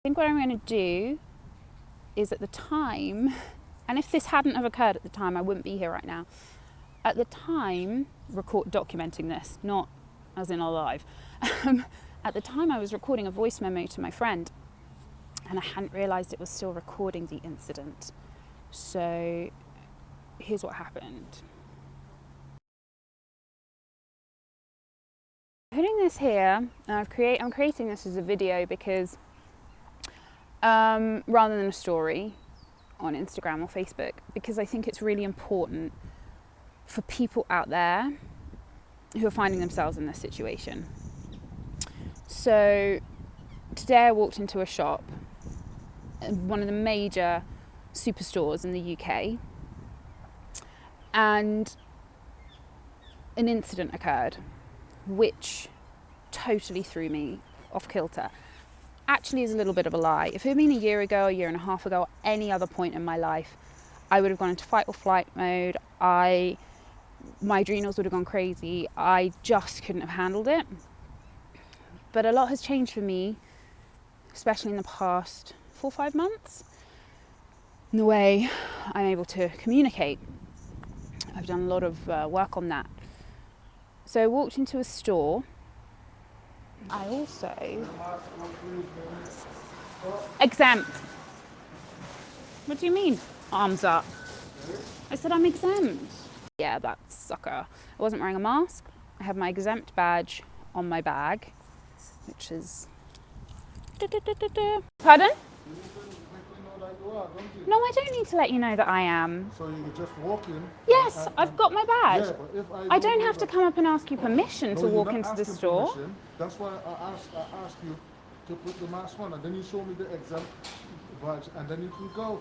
think what I'm going to do is, at the time, and if this hadn't have occurred at the time, I wouldn't be here right now. At the time, documenting this, not as in alive. At the time, I was recording a voice memo to my friend, and I hadn't realised it was still recording the incident. So here's what happened. Putting this here, and I'm creating this as a video because rather than a story on Instagram or Facebook, because I think it's really important for people out there who are finding themselves in this situation. So today I walked into a shop, one of the major superstores in the UK, and an incident occurred which totally threw me off kilter. Actually is a little bit of a lie. If it had been a year ago, a year and a half ago, any other point in my life, I would have gone into fight or flight mode. My adrenals would have gone crazy. I just couldn't have handled it. But a lot has changed for me, especially in the past 4 or 5 months, in the way I'm able to communicate. I've done a lot of work on that. So I walked into a store. I also... Exempt. What do you mean? Arms up. I said I'm exempt. Yeah, that sucker. I wasn't wearing a mask. I have my exempt badge on my bag, which is... Pardon? No, I don't need to let you know that I am. So you just walk in? Yes, I've got my badge. Yeah, but if I don't have to come up and ask you permission to walk into the store. Permission. That's why I asked you to put the mask on, and then you show me the exempt badge, and then you can go.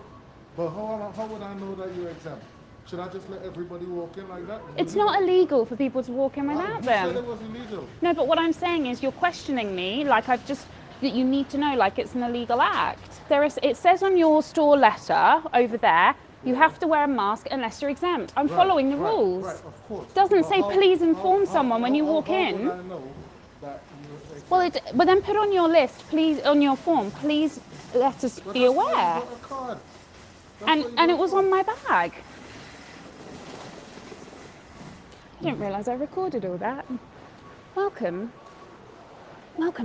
But how would I know that you're exempt? Should I just let everybody walk in like that? It's not illegal for people to walk in without them. You said it was illegal. No, but what I'm saying is you're questioning me like I've just... that you need to know like it's an illegal act. It says on your store letter over there, you have to wear a mask unless you're exempt. I'm following the rules. Right, of course. Doesn't say please inform someone when you walk in. How would I know that you're exempt? Well, but then put on your list, please, on your form, please let us be aware. Got a card. And it was on my bag. I didn't realise I recorded all that. Welcome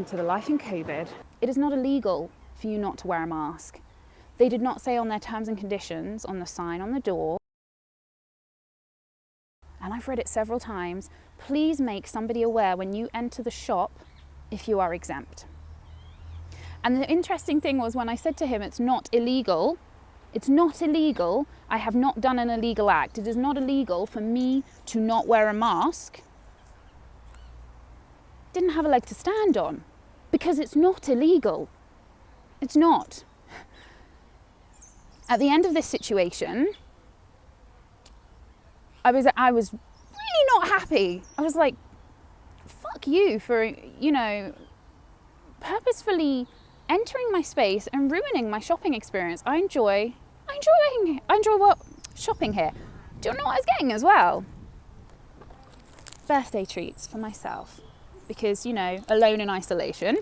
to the life in COVID. It is not illegal for you not to wear a mask. They did not say on their terms and conditions, on the sign on the door, and I've read it several times, please make somebody aware when you enter the shop if you are exempt. And the interesting thing was when I said to him, it's not illegal, I have not done an illegal act. It is not illegal for me to not wear a mask. Didn't have a leg to stand on because it's not illegal. It's not. At the end of this situation, I was really not happy. I was like, fuck you for, purposefully entering my space and ruining my shopping experience. I enjoy shopping here. Do you know what I was getting as well? Birthday treats for myself. Because, alone in isolation.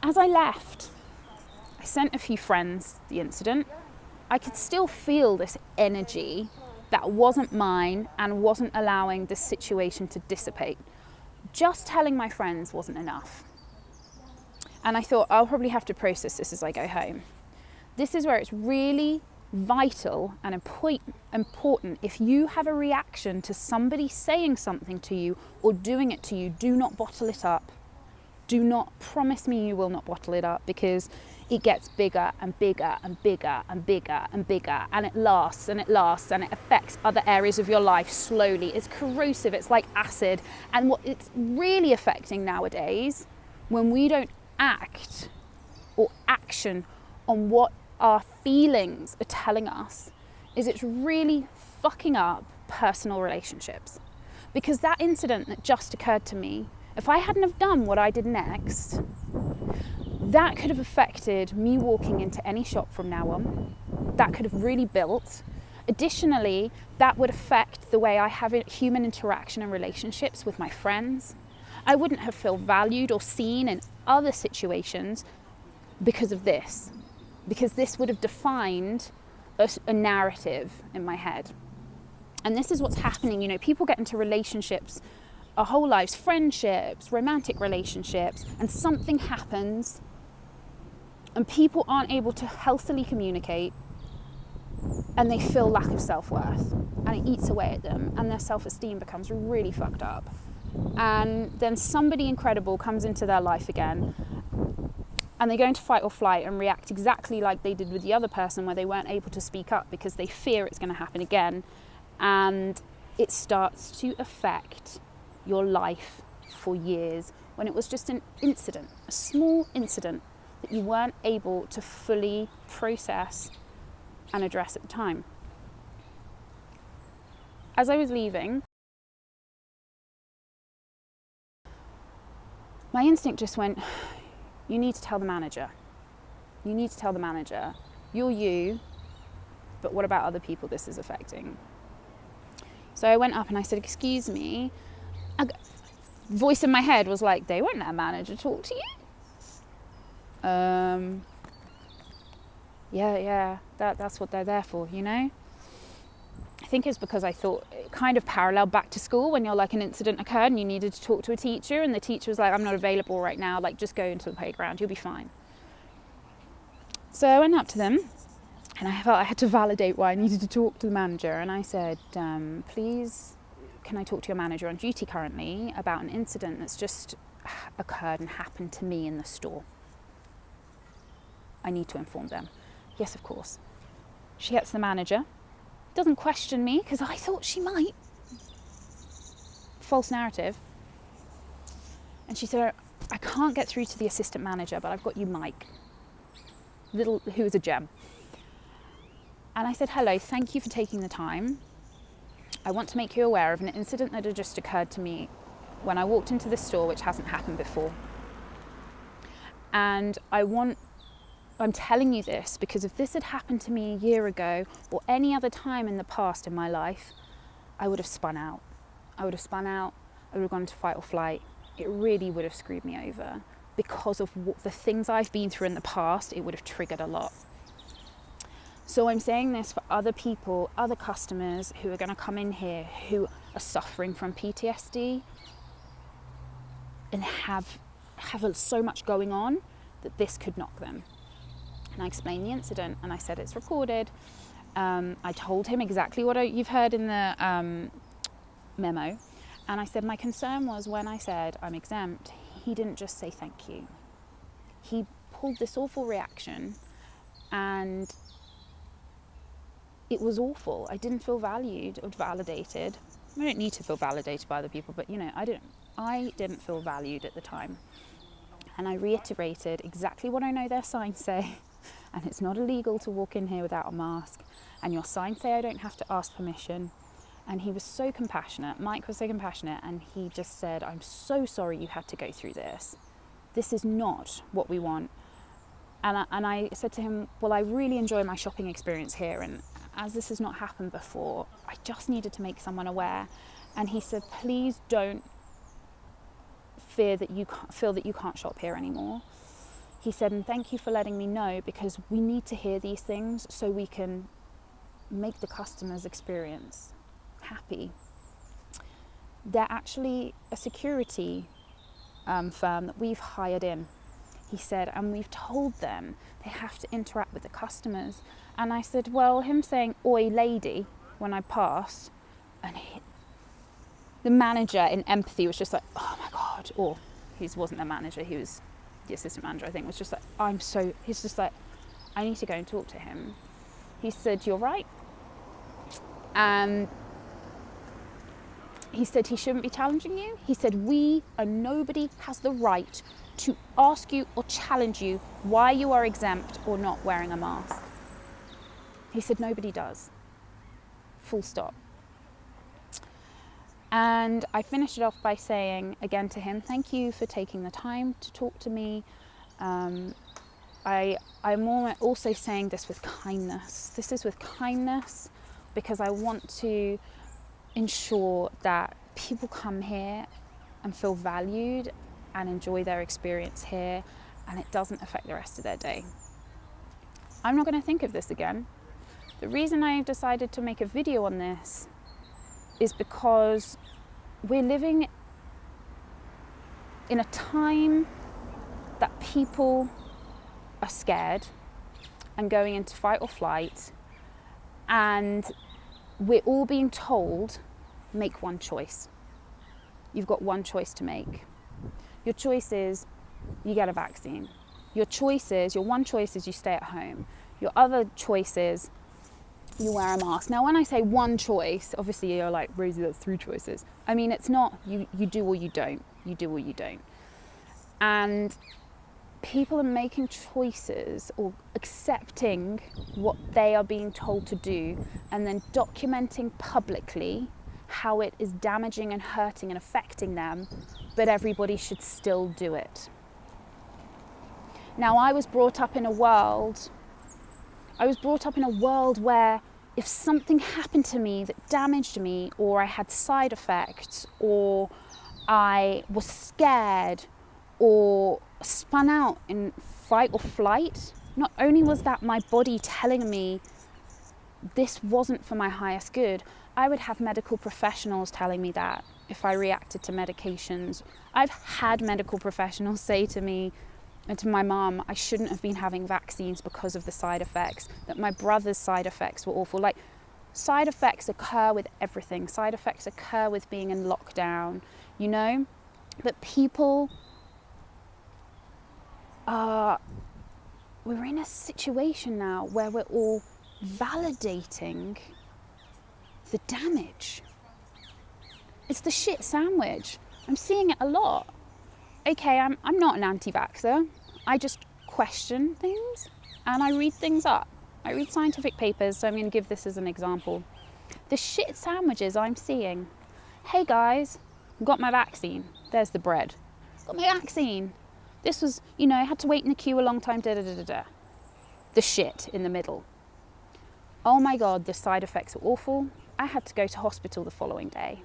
As I left, I sent a few friends the incident. I could still feel this energy that wasn't mine and wasn't allowing the situation to dissipate. Just telling my friends wasn't enough. And I thought, I'll probably have to process this as I go home. This is where it's really vital and important. If you have a reaction to somebody saying something to you or doing it to you, do not bottle it up. Do not promise me you will not bottle it up, because it gets bigger and bigger and bigger and bigger and bigger, and it lasts and it lasts, and it affects other areas of your life slowly. It's corrosive, it's like acid. And what it's really affecting nowadays, when we don't act or action on what our feelings are telling us, is it's really fucking up personal relationships. Because that incident that just occurred to me, if I hadn't have done what I did next, that could have affected me walking into any shop from now on. That could have really built. Additionally, that would affect the way I have human interaction and relationships with my friends. I wouldn't have felt valued or seen in other situations because of this, because this would have defined a narrative in my head. And this is what's happening. People get into relationships our whole lives, friendships, romantic relationships, and something happens and people aren't able to healthily communicate, and they feel lack of self-worth, and it eats away at them, and their self-esteem becomes really fucked up. And then somebody incredible comes into their life again, and they go into fight or flight and react exactly like they did with the other person, where they weren't able to speak up because they fear it's going to happen again. And it starts to affect your life for years, when it was just an incident, a small incident that you weren't able to fully process and address at the time. As I was leaving, my instinct just went, you need to tell the manager. You need to tell the manager. You're you, but what about other people this is affecting? So I went up and I said, excuse me. A voice in my head was like, they won't let a manager talk to you. That's what they're there for, I think it's because I thought it kind of paralleled back to school, when you're like, an incident occurred and you needed to talk to a teacher, and the teacher was like, I'm not available right now, like just go into the playground, you'll be fine. So I went up to them and I felt I had to validate why I needed to talk to the manager, and I said, please, can I talk to your manager on duty currently about an incident that's just occurred and happened to me in the store? I need to inform them. Yes, of course. She gets the manager, doesn't question me because I thought she might. False narrative. And she said, I can't get through to the assistant manager, but I've got you Mike, who is a gem. And I said, hello, thank you for taking the time. I want to make you aware of an incident that had just occurred to me when I walked into the store, which hasn't happened before. And I'm telling you this because if this had happened to me a year ago or any other time in the past in my life, I would have spun out. I would have gone into fight or flight. It really would have screwed me over because of the things I've been through in the past. It would have triggered a lot. So I'm saying this for other people, other customers who are going to come in here who are suffering from PTSD and have so much going on that this could knock them. And I explained the incident and I said it's recorded. I told him exactly what you've heard in the memo. And I said my concern was when I said I'm exempt, he didn't just say thank you. He pulled this awful reaction and it was awful. I didn't feel valued or validated. I don't need to feel validated by other people, but I didn't feel valued at the time. And I reiterated exactly what I know their signs say. And it's not illegal to walk in here without a mask. And your signs say I don't have to ask permission. And he was so compassionate. Mike was so compassionate. And he just said, I'm so sorry you had to go through this. This is not what we want. And I said to him, well, I really enjoy my shopping experience here. And as this has not happened before, I just needed to make someone aware. And he said, please don't feel that you can't shop here anymore. He said, and thank you for letting me know, because we need to hear these things so we can make the customer's experience happy. They're actually a security firm that we've hired in, he said, and we've told them they have to interact with the customers. And I said, well, him saying, oi lady, when I passed, and the manager in empathy was just like, oh my God, or he wasn't the manager, he was the assistant manager, I think, was just like, he's just like, I need to go and talk to him. He said, you're right. And he said he shouldn't be challenging you. He said, nobody has the right to ask you or challenge you why you are exempt or not wearing a mask. He said, nobody does. Full stop. And I finished it off by saying again to him, thank you for taking the time to talk to me. I'm also saying this with kindness. This is with kindness because I want to ensure that people come here and feel valued and enjoy their experience here, and it doesn't affect the rest of their day. I'm not going to think of this again. The reason I decided to make a video on this is because we're living in a time that people are scared and going into fight or flight, and we're all being told, make one choice. You've got one choice to make. Your choice is you get a vaccine. Your one choice is you stay at home. Your other choice is you wear a mask. Now, when I say one choice, obviously you're like, Rosie, that's 3 choices. I mean, it's not you do or you don't. You do or you don't. And people are making choices or accepting what they are being told to do and then documenting publicly how it is damaging and hurting and affecting them, but everybody should still do it. Now, I was brought up in a world where if something happened to me that damaged me, or I had side effects, or I was scared, or spun out in fight or flight, not only was that my body telling me this wasn't for my highest good, I would have medical professionals telling me that if I reacted to medications. I've had medical professionals say to me and to my mum, I shouldn't have been having vaccines because of the side effects, that my brother's side effects were awful. Like, side effects occur with everything. Side effects occur with being in lockdown, you know? But people we're in a situation now where we're all validating the damage. It's the shit sandwich. I'm seeing it a lot. Okay, I'm not an anti-vaxxer. I just question things and I read things up. I read scientific papers, so I'm going to give this as an example. The shit sandwiches I'm seeing. Hey guys, got my vaccine. There's the bread. Got my vaccine. This was, I had to wait in the queue a long time, da-da-da-da-da. The shit in the middle. Oh my God, the side effects were awful. I had to go to hospital the following day.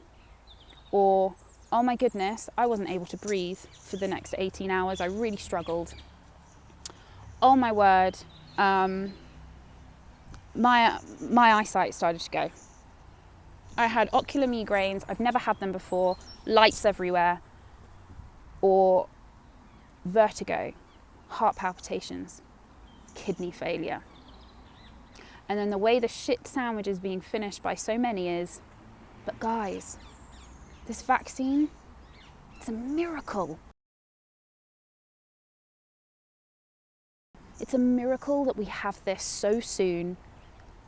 Or, oh my goodness, I wasn't able to breathe for the next 18 hours. I really struggled. Oh my word, my eyesight started to go. I had ocular migraines. I've never had them before. Lights everywhere. Or vertigo, heart palpitations, kidney failure. And then the way the shit sandwich is being finished by so many is, but guys, this vaccine, it's a miracle. It's a miracle that we have this so soon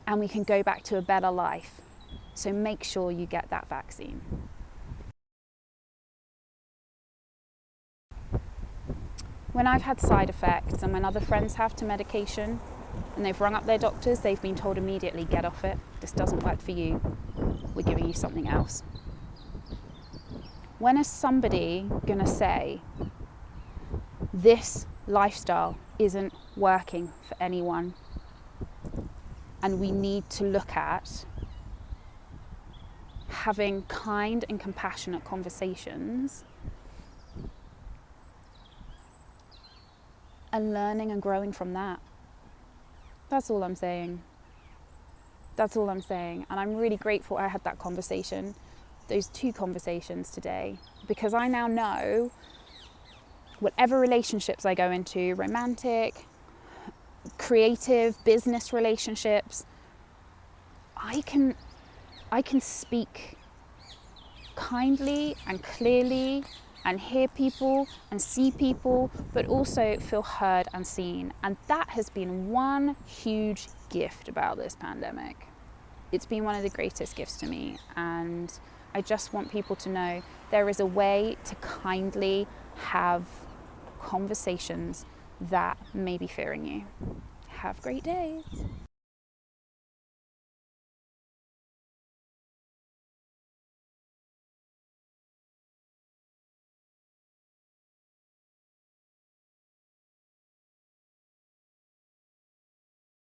and we can go back to a better life. So make sure you get that vaccine. When I've had side effects and when other friends have to medication and they've rung up their doctors, they've been told immediately, get off it. This doesn't work for you. We're giving you something else. When is somebody going to say, this lifestyle isn't working for anyone and we need to look at having kind and compassionate conversations and learning and growing from that? That's all I'm saying. That's all I'm saying. And I'm really grateful I had that conversation, those 2 conversations today, because I now know whatever relationships I go into, romantic, creative, business relationships, I can speak kindly and clearly and hear people and see people, but also feel heard and seen. And that has been one huge gift about this pandemic. It's been one of the greatest gifts to me. And I just want people to know there is a way to kindly have conversations that may be fearing you. Have great days.